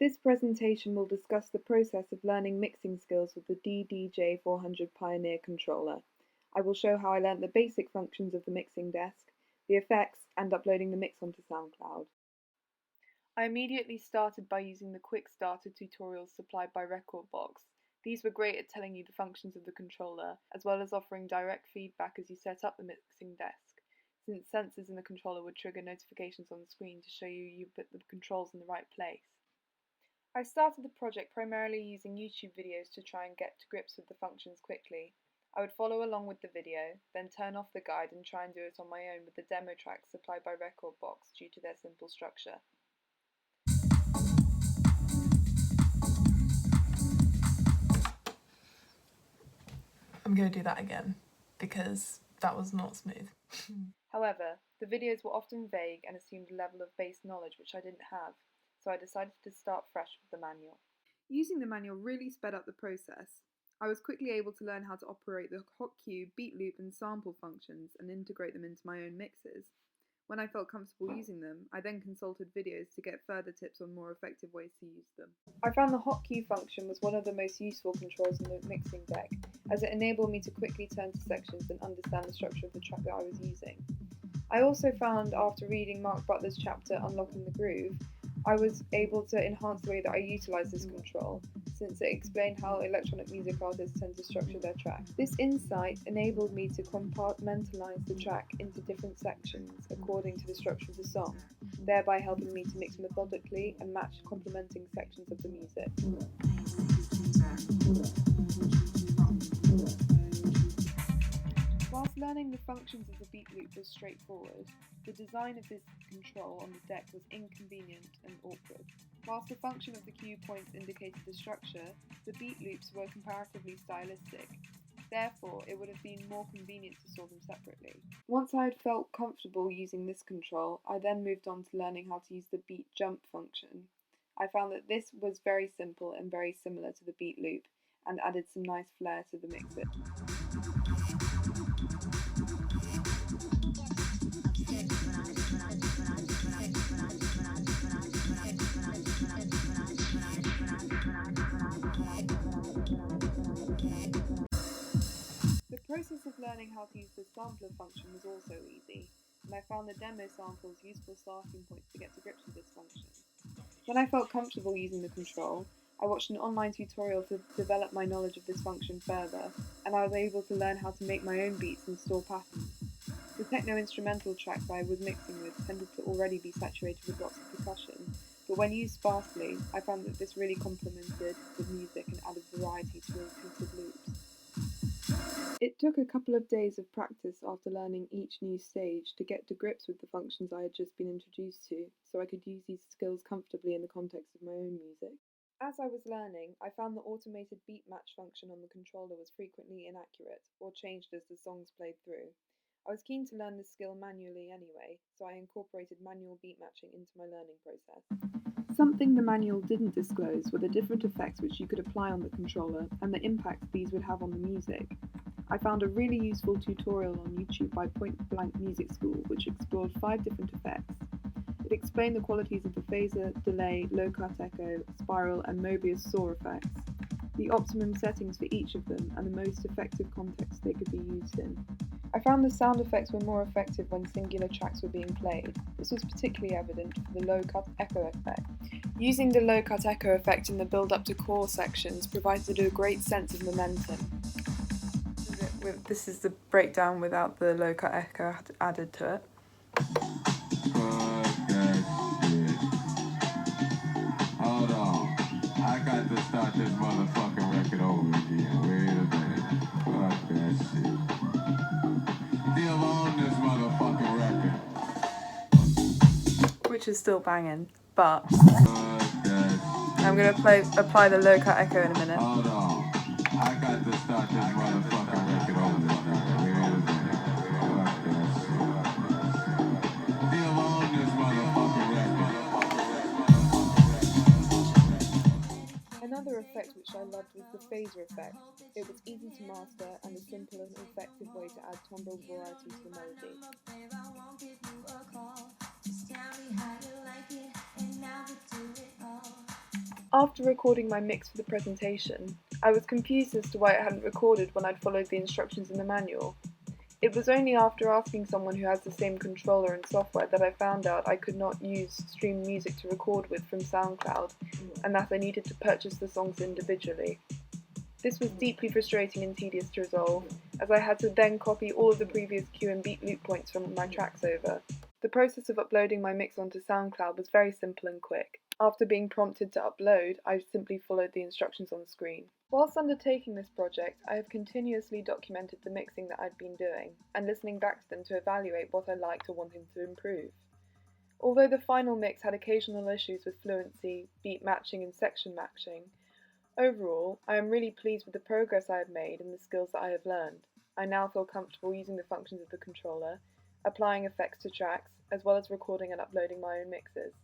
This presentation will discuss the process of learning mixing skills with the DDJ400 Pioneer controller. I will show how I learnt the basic functions of the mixing desk, the effects, and uploading the mix onto SoundCloud. I immediately started by using the quick starter tutorials supplied by Rekordbox. These were great at telling you the functions of the controller, as well as offering direct feedback as you set up the mixing desk, since sensors in the controller would trigger notifications on the screen to show you put the controls in the right place. I started the project primarily using YouTube videos to try and get to grips with the functions quickly. I would follow along with the video, then turn off the guide and try and do it on my own with the demo tracks supplied by Rekordbox due to their simple structure. I'm going to do that again, because that was not smooth. However, the videos were often vague and assumed a level of base knowledge which I didn't have, so I decided to start fresh with the manual. Using the manual really sped up the process. I was quickly able to learn how to operate the hot cue, beat loop and sample functions and integrate them into my own mixes. When I felt comfortable using them, I then consulted videos to get further tips on more effective ways to use them. I found the hot cue function was one of the most useful controls in the mixing deck, as it enabled me to quickly turn to sections and understand the structure of the track that I was using. I also found, after reading Mark Butler's chapter Unlocking the Groove, I was able to enhance the way that I utilise this control, since it explained how electronic music artists tend to structure their tracks. This insight enabled me to compartmentalise the track into different sections according to the structure of the song, thereby helping me to mix methodically and match complementing sections of the music. Whilst learning the functions of the beat loop was straightforward, the design of this control on the deck was inconvenient and awkward. Whilst the function of the cue points indicated the structure, the beat loops were comparatively stylistic. Therefore, it would have been more convenient to store them separately. Once I had felt comfortable using this control, I then moved on to learning how to use the beat jump function. I found that this was very simple and very similar to the beat loop, and added some nice flair to the mixer. The process of learning how to use the sampler function was also easy, and I found the demo samples useful starting points to get to grips with this function. When I felt comfortable using the control, I watched an online tutorial to develop my knowledge of this function further, and I was able to learn how to make my own beats and store patterns. The techno-instrumental tracks I was mixing with tended to already be saturated with lots of percussion, but when used sparsely, I found that this really complemented the music and added variety to repeated loops. It took a couple of days of practice after learning each new stage to get to grips with the functions I had just been introduced to, so I could use these skills comfortably in the context of my own music. As I was learning, I found the automated beat match function on the controller was frequently inaccurate, or changed as the songs played through. I was keen to learn this skill manually anyway, so I incorporated manual beat matching into my learning process. Something the manual didn't disclose were the different effects which you could apply on the controller and the impact these would have on the music. I found a really useful tutorial on YouTube by Point Blank Music School which explored 5 different effects. It explained the qualities of the phaser, delay, low-cut echo, spiral and Mobius saw effects, the optimum settings for each of them and the most effective context they could be used in. I found the sound effects were more effective when singular tracks were being played. This was particularly evident for the low-cut echo effect. Using the low-cut echo effect in the build-up to core sections provided a great sense of momentum. This is the breakdown without the low-cut echo added to it. Hold on, I got to start this motherfucking record over again. Wait a minute. Fuck that shit. Still on this motherfucking record. Which is still banging, but I'm going to apply the low-cut echo in a minute. Hold on, I got to start this motherfucking record over again. Wait a minute. Fuck that shit. Still on this motherfucking record. Another effect which I loved was the phaser effect. It was easy to master and a simple and effective way to add timbre variety to the melody. After recording my mix for the presentation, I was confused as to why it hadn't recorded when I'd followed the instructions in the manual. It was only after asking someone who has the same controller and software that I found out I could not use streamed music to record with from SoundCloud, and that I needed to purchase the songs individually. This was deeply frustrating and tedious to resolve, as I had to then copy all of the previous cue and beat loop points from my tracks over. The process of uploading my mix onto SoundCloud was very simple and quick. After being prompted to upload, I simply followed the instructions on the screen. Whilst undertaking this project, I have continuously documented the mixing that I'd been doing, and listening back to them to evaluate what I liked or wanted to improve. Although the final mix had occasional issues with fluency, beat matching and section matching, overall, I am really pleased with the progress I have made and the skills that I have learned. I now feel comfortable using the functions of the controller, applying effects to tracks, as well as recording and uploading my own mixes.